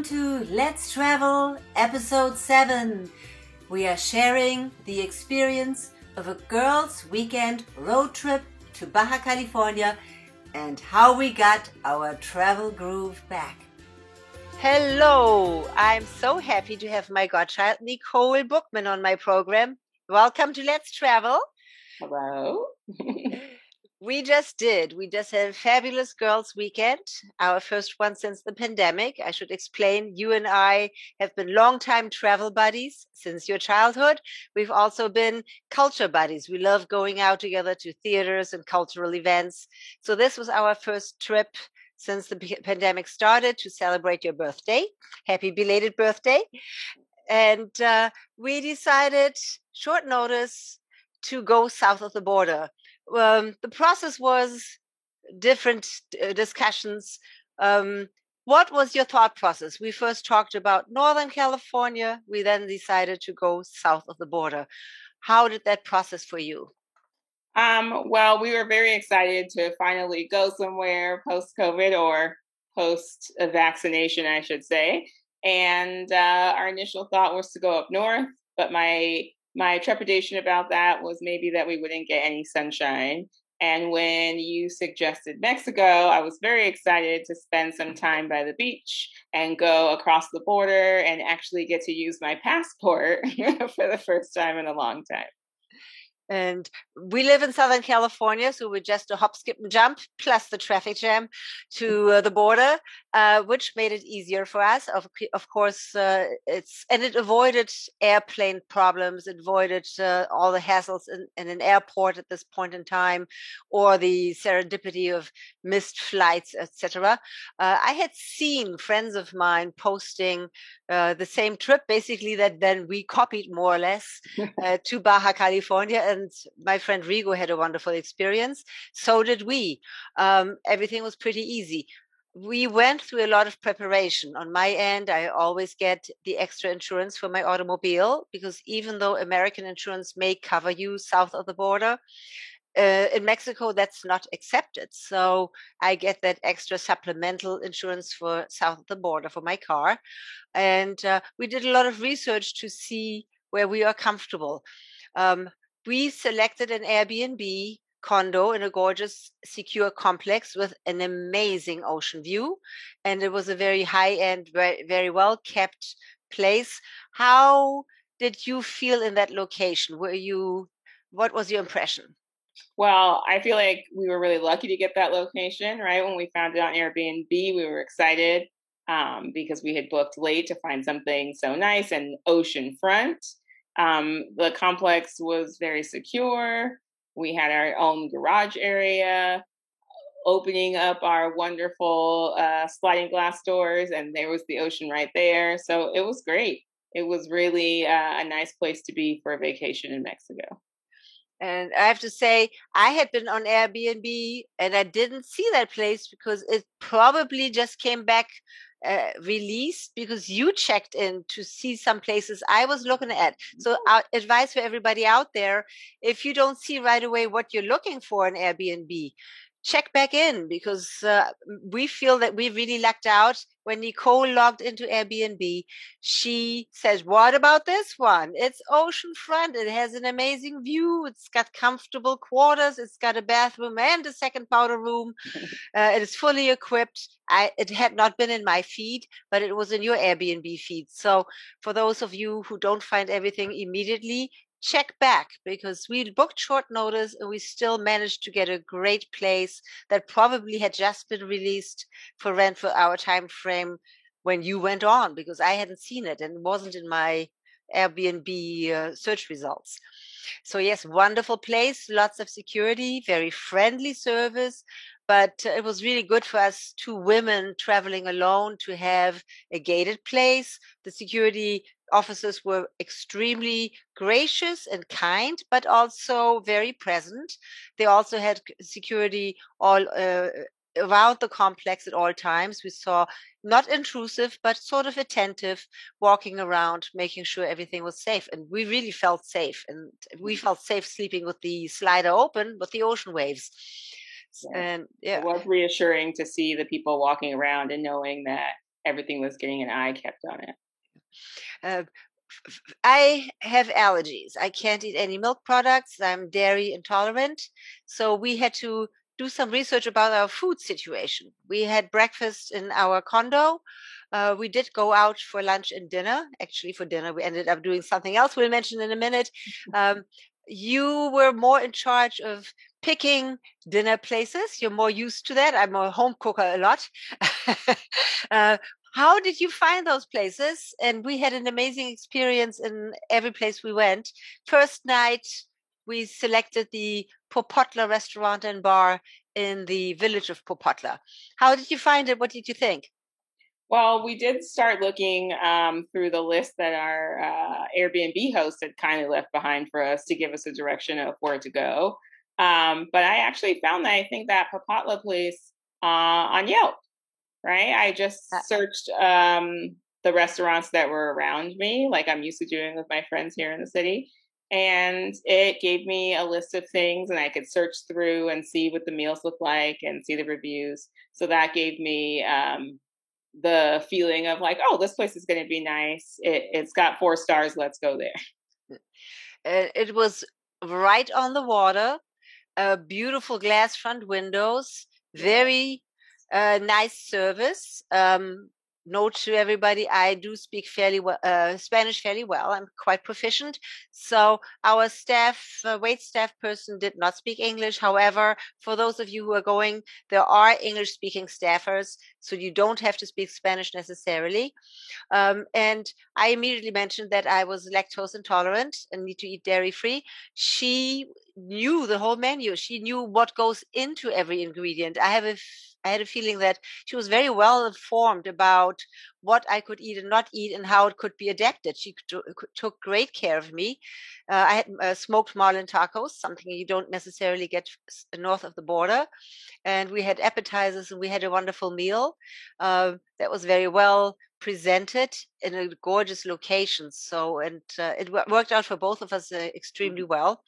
to Let's Travel, Episode 7. We are sharing the experience of a girls' weekend road trip to Baja California and how we got our travel groove back. Hello, I'm so happy to have my godchild Nicole Bookman on my program. Welcome to Let's Travel. Hello. We just had a fabulous girls' weekend, our first one since the pandemic. I should explain, you and I have been longtime travel buddies since your childhood. We've also been culture buddies. We love going out together to theaters and cultural events. So this was our first trip since the pandemic started to celebrate your birthday. Happy belated birthday. And we decided, short notice, to go south of the border. The process was different discussions. What was your thought process? We first talked about Northern California. We then decided to go south of the border. How did that process for you? Well, we were very excited to finally go somewhere post-COVID or post-vaccination, I should say. And our initial thought was to go up north, but my trepidation about that was maybe that we wouldn't get any sunshine. And when you suggested Mexico, I was very excited to spend some time by the beach and go across the border and actually get to use my passport for the first time in a long time. And we live in Southern California, so we're just a hop, skip, and jump, plus the traffic jam to the border, which made it easier for us. Of course, it avoided airplane problems, it avoided all the hassles in an airport at this point in time, or the serendipity of missed flights, etc. I had seen friends of mine posting the same trip, basically, that then we copied more or less to Baja California. And my friend Rigo had a wonderful experience. So did we. Everything was pretty easy. We went through a lot of preparation. On my end, I always get the extra insurance for my automobile, because even though American insurance may cover you south of the border, in Mexico, that's not accepted. So I get that extra supplemental insurance for south of the border for my car. And we did a lot of research to see where we are comfortable. We selected an Airbnb condo in a gorgeous, secure complex with an amazing ocean view. And it was a very high-end, very, very well-kept place. How did you feel in that location? What was your impression? Well, I feel like we were really lucky to get that location, right? When we found it on Airbnb, we were excited because we had booked late to find something so nice and oceanfront. The complex was very secure. We had our own garage area, opening up our wonderful sliding glass doors, and there was the ocean right there. So it was great. It was really a nice place to be for a vacation in Mexico. And I have to say, I had been on Airbnb and I didn't see that place because it probably just came back released because you checked in to see some places I was looking at. So our advice for everybody out there, if you don't see right away what you're looking for in Airbnb, check back in, because we feel that we really lucked out. When Nicole logged into Airbnb, she says, what about this one? It's oceanfront. It has an amazing view. It's got comfortable quarters. It's got a bathroom and a second powder room. It is fully equipped. It had not been in my feed, but it was in your Airbnb feed. So for those of you who don't find everything immediately, check back, because we booked short notice and we still managed to get a great place that probably had just been released for rent for our time frame when you went on, because I hadn't seen it and it wasn't in my Airbnb search results. So yes, wonderful place, lots of security, very friendly service. But it was really good for us, two women traveling alone, to have a gated place. The security officers were extremely gracious and kind, but also very present. They also had security all around the complex at all times. We saw not intrusive, but sort of attentive, walking around, making sure everything was safe. And we really felt safe. And we felt safe sleeping with the slider open with the ocean waves. And it was reassuring to see the people walking around and knowing that everything was getting an eye kept on it. I have allergies. I can't eat any milk products. I'm dairy intolerant. So we had to do some research about our food situation. We had breakfast in our condo. We did go out for lunch and dinner. Actually, for dinner, we ended up doing something else we'll mention in a minute. You were more in charge of picking dinner places. You're more used to that. I'm a home cooker a lot. How did you find those places? And we had an amazing experience in every place we went. First night, we selected the Popotla restaurant and bar in the village of Popotla. How did you find it? What did you think? Well, we did start looking through the list that our Airbnb host had kindly left behind for us to give us a direction of where to go. But I actually found that I think that Popotla place on Yelp, right? I just searched the restaurants that were around me, like I'm used to doing with my friends here in the city. And it gave me a list of things, and I could search through and see what the meals look like and see the reviews. So that gave me the feeling of like, oh, this place is going to be nice. It's got 4 stars. Let's go there. It was right on the water, beautiful glass front windows, very nice service. Note to everybody, I do speak Spanish fairly well. I'm quite proficient. So our staff, wait staff person did not speak English. However, for those of you who are going, there are English speaking staffers, so you don't have to speak Spanish necessarily. And I immediately mentioned that I was lactose intolerant and need to eat dairy free. She knew the whole menu. She knew what goes into every ingredient. I had a feeling that she was very well informed about what I could eat and not eat and how it could be adapted. She took great care of me. I had smoked marlin tacos, something you don't necessarily get north of the border. And we had appetizers and we had a wonderful meal that was very well presented in a gorgeous location. So, and it worked out for both of us extremely well,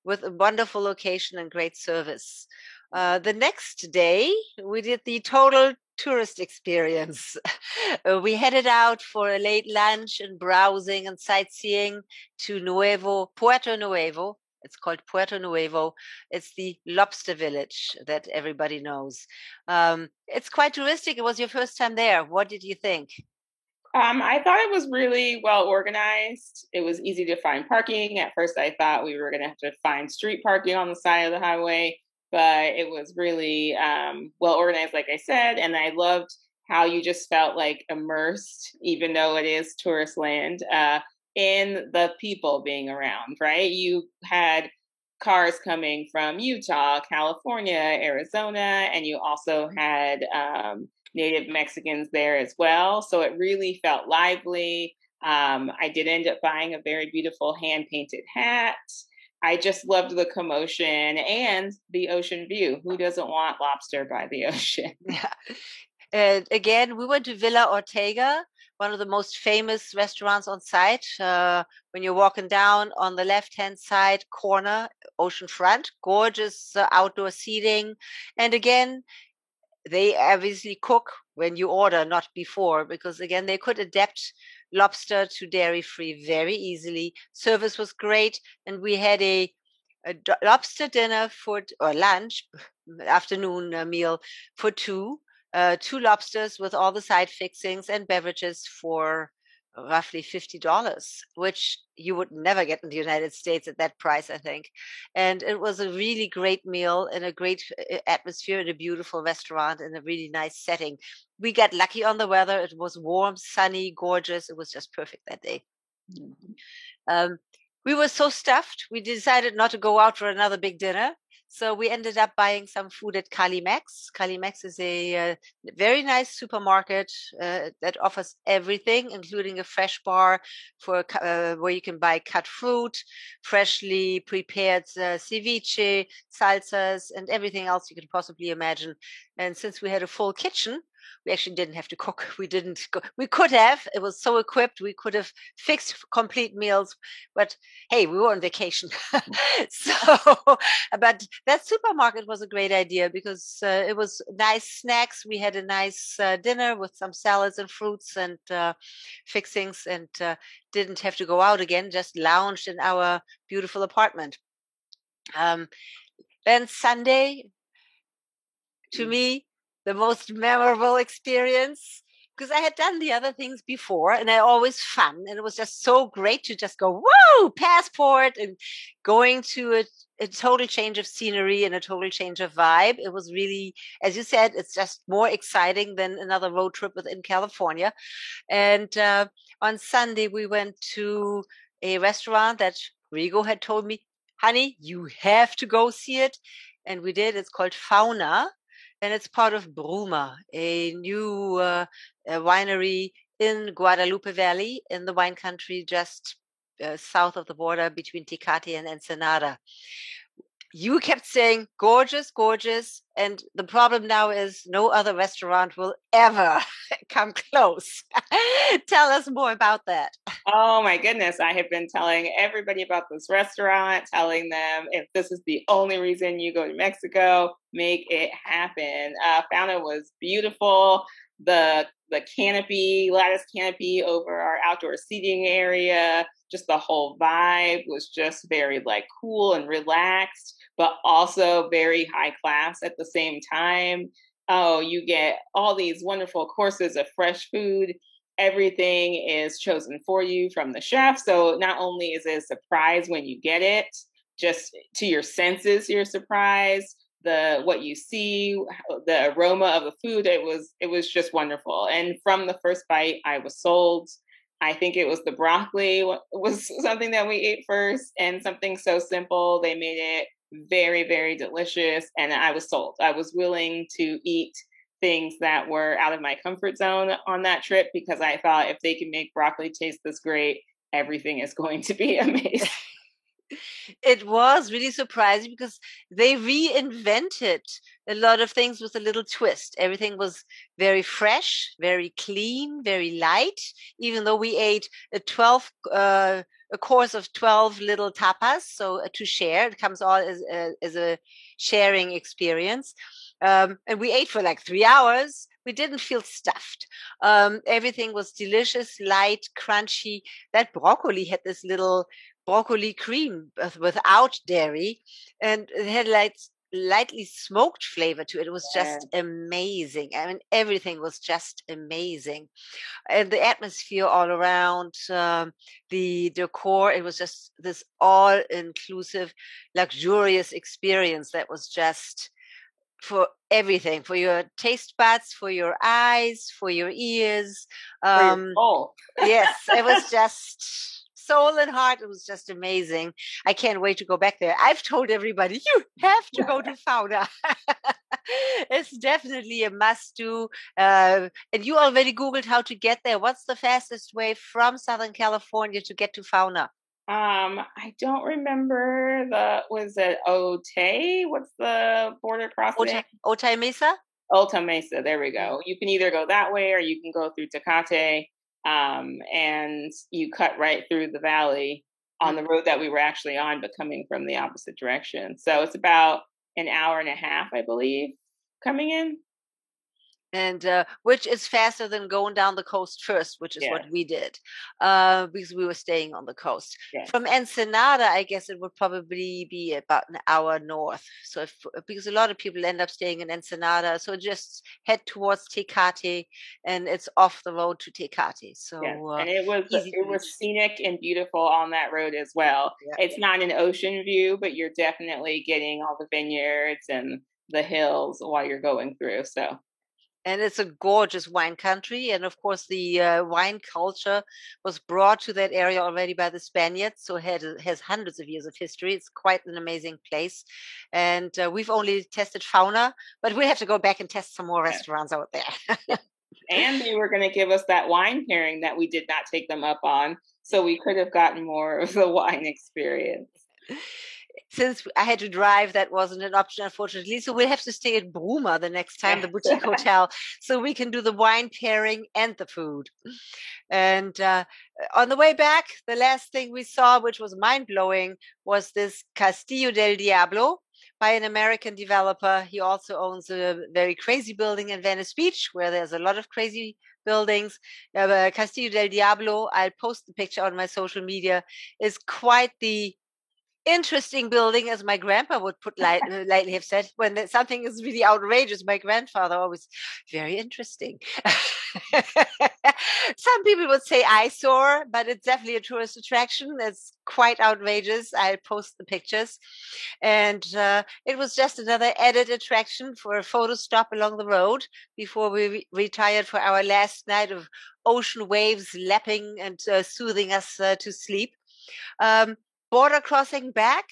with a wonderful location and great service. The next day, we did the total tourist experience. We headed out for a late lunch and browsing and sightseeing to Puerto Nuevo. It's called Puerto Nuevo. It's the lobster village that everybody knows. It's quite touristic. It was your first time there. What did you think? I thought it was really well organized. It was easy to find parking. At first, I thought we were going to have to find street parking on the side of the highway, but it was really well organized, like I said. And I loved how you just felt like immersed, even though it is tourist land, in the people being around, right? You had cars coming from Utah, California, Arizona, and you also had native Mexicans there as well. So it really felt lively. I did end up buying a very beautiful hand painted hat. I just loved the commotion and the ocean view. Who doesn't want lobster by the ocean? Yeah. And again, we went to Villa Ortega, one of the most famous restaurants on site. When you're walking down on the left-hand side corner, oceanfront, gorgeous outdoor seating. And again, they obviously cook when you order, not before, because again, they could adapt lobster to dairy free very easily. Service was great. And we had a lobster dinner or lunch, afternoon meal for 2. 2 lobsters with all the side fixings and beverages for roughly $50, which you would never get in the United States at that price, I think. And it was a really great meal in a great atmosphere in a beautiful restaurant in a really nice setting. We got lucky on the weather. It was warm, sunny, gorgeous. It was just perfect that day. Mm-hmm. We were so stuffed, we decided not to go out for another big dinner. So we ended up buying some food at Calimex. Calimex is a very nice supermarket that offers everything, including a fresh bar for where you can buy cut fruit, freshly prepared ceviche, salsas, and everything else you could possibly imagine. And since we had a full kitchen, We actually didn't have to cook. We didn't go. We could have. It was so equipped. We could have fixed complete meals. But hey, we were on vacation. So, but that supermarket was a great idea because it was nice snacks. We had a nice dinner with some salads and fruits and fixings, and didn't have to go out again. Just lounged in our beautiful apartment. Then Sunday, to me, the most memorable experience, because I had done the other things before and I always fun. And it was just so great to just go, whoa, passport, and going to a total change of scenery and a total change of vibe. It was really, as you said, it's just more exciting than another road trip within California. And on Sunday, we went to a restaurant that Rigo had told me, honey, you have to go see it. And we did. It's called Fauna, and it's part of Bruma, a new winery in Guadalupe Valley in the wine country just south of the border between Tecate and Ensenada. You kept saying gorgeous, gorgeous. And the problem now is no other restaurant will ever come close. Tell us more about that. Oh my goodness. I have been telling everybody about this restaurant, telling them if this is the only reason you go to Mexico, make it happen. Fauna was beautiful. The canopy, lattice canopy over our outdoor seating area, just the whole vibe was just very like cool and relaxed, but also very high class at the same time. Oh, you get all these wonderful courses of fresh food. Everything is chosen for you from the chef. So not only is it a surprise when you get it, just to your senses, you're surprised. What you see, the aroma of the food, it was just wonderful. And from the first bite, I was sold. I think it was the broccoli was something that we ate first, and something so simple. They made it very, very delicious, and I was sold. I was willing to eat things that were out of my comfort zone on that trip because I thought if they can make broccoli taste this great, everything is going to be amazing. It was really surprising because they reinvented a lot of things with a little twist. Everything was very fresh, very clean, very light. Even though we ate a course of 12 little tapas, so to share, it comes all as a sharing experience. And we ate for like 3 hours. We didn't feel stuffed. Everything was delicious, light, crunchy. That broccoli had this little broccoli cream without dairy, and it had like lightly smoked flavor to it. It was just amazing. I mean, everything was just amazing, and the atmosphere all around, the decor. It was just this all-inclusive, luxurious experience that was just for everything, for your taste buds, for your eyes, for your ears. For your soul. Yes, it was just soul and heart. It was just amazing. I can't wait to go back there. I've told everybody, you have to go to Fauna. It's definitely a must do. And you already Googled how to get there. What's the fastest way from Southern California to get to Fauna? I don't remember was it Otay? What's the border crossing? Otay Mesa? Alta Mesa, there we go. You can either go that way or you can go through Tecate, and you cut right through the valley on the road that we were actually on, but coming from the opposite direction. So it's about an hour and a half, I believe, coming in. And which is faster than going down the coast first, which is what we did, because we were staying on the coast. From Ensenada, I guess it would probably be about an hour north. So because a lot of people end up staying in Ensenada, so just head towards Tecate, and it's off the road to Tecate. So and it was scenic and beautiful on that road as well. It's not an ocean view, but you're definitely getting all the vineyards and the hills while you're going through. So. And it's a gorgeous wine country. And of course, the wine culture was brought to that area already by the Spaniards. So it has hundreds of years of history. It's quite an amazing place. And we've only tested Fauna, but we have to go back and test some more restaurants out there. And they were going to give us that wine pairing that we did not take them up on. So we could have gotten more of the wine experience. since I had to drive, that wasn't an option, unfortunately. So we'll have to stay at Bruma the next time, the boutique hotel, so we can do the wine pairing and the food. And on the way back, the last thing we saw, which was mind-blowing, was this Castillo del Diablo by an American developer. He also owns a very crazy building in Venice Beach, where there's a lot of crazy buildings. Castillo del Diablo, I'll post the picture on my social media, is quite the interesting building, as my grandpa would lightly have said. When something is really outrageous, my grandfather always, very interesting. Some people would say eyesore, but it's definitely a tourist attraction. It's quite outrageous. I'll post the pictures. And it was just another added attraction for a photo stop along the road before we retired for our last night of ocean waves lapping and soothing us to sleep. Border crossing back,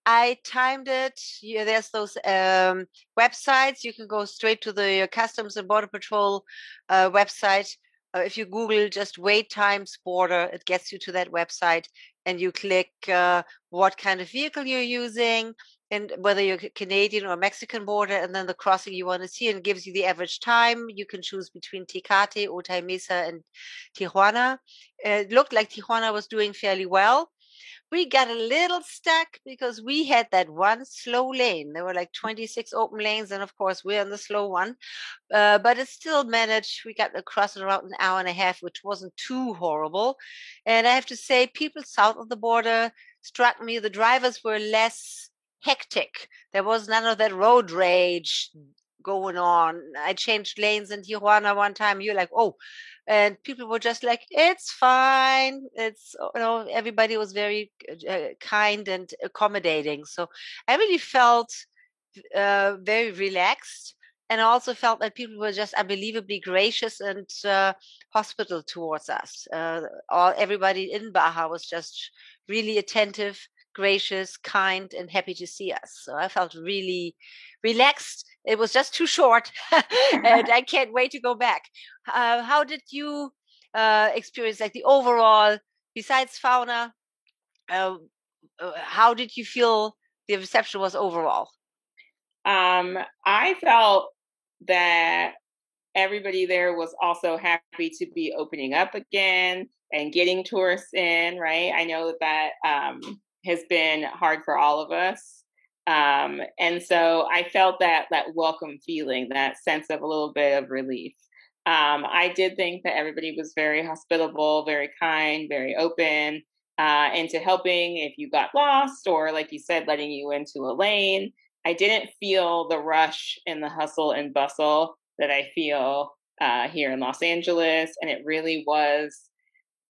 I timed it. There's those websites. You can go straight to the Customs and Border Patrol website. If you Google just wait times border, it gets you to that website, and you click what kind of vehicle you're using and whether you're Canadian or Mexican border, and then the crossing you want to see, and gives you the average time. You can choose between Tecate, Otay Mesa, and Tijuana. It looked like Tijuana was doing fairly well. We got a little stuck because we had that one slow lane. There were like 26 open lanes, and of course we're on the slow one. But it still managed. We got across in around an hour and a half, which wasn't too horrible. And I have to say, people south of the border struck me. The drivers were less hectic. There was none of that road rage going on. I changed lanes in Tijuana one time. You're like, oh. And people were just like, it's fine. It's, everybody was very kind and accommodating. So I really felt very relaxed, and I also felt that people were just unbelievably gracious and hospitable towards us. Everybody in Baja was just really attentive, gracious, kind, and happy to see us. So I felt really relaxed. It was just too short, and I can't wait to go back. How did you experience like the overall, besides fauna, how did you feel the reception was overall? I felt that everybody there was also happy to be opening up again and getting tourists in, right? I know that has been hard for all of us. And so I felt that welcome feeling, that sense of a little bit of relief. I did think that everybody was very hospitable, very kind, very open, into helping if you got lost, or like you said, letting you into a lane. I didn't feel the rush and the hustle and bustle that I feel here in Los Angeles. And it really was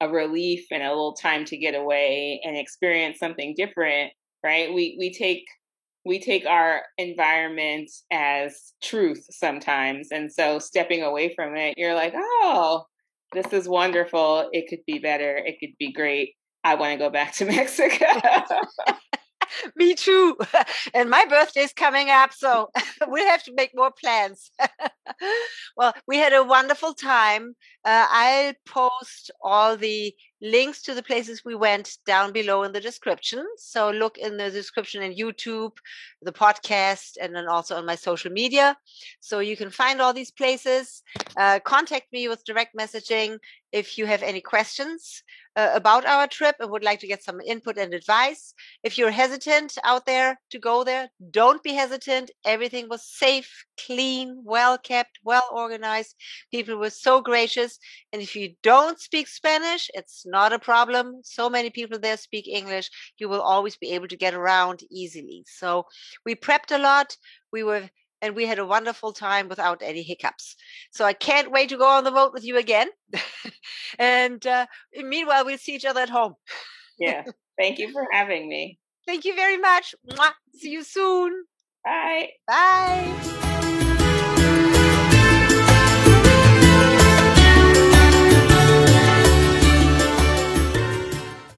a relief and a little time to get away and experience something different, right? We take our environment as truth sometimes. And so stepping away from it, you're like, oh, this is wonderful. It could be better. It could be great. I want to go back to Mexico. Me too. And my birthday's coming up, so we'll have to make more plans. Well, we had a wonderful time. I'll post all the links to the places we went down below in the description. So look in the description in YouTube, the podcast, and then also on my social media. So you can find all these places. Contact me with direct messaging if you have any questions about our trip and would like to get some input and advice. If you're hesitant out there to go there, don't be hesitant. Everything was safe, clean, well kept, well organized. People were so gracious. And if you don't speak Spanish, it's not a problem. So many people there speak English. You will always be able to get around easily. So we prepped a lot. And we had a wonderful time without any hiccups. So I can't wait to go on the boat with you again. And meanwhile, we'll see each other at home. Yeah. Thank you for having me. Thank you very much. Mwah. See you soon. Bye. Bye.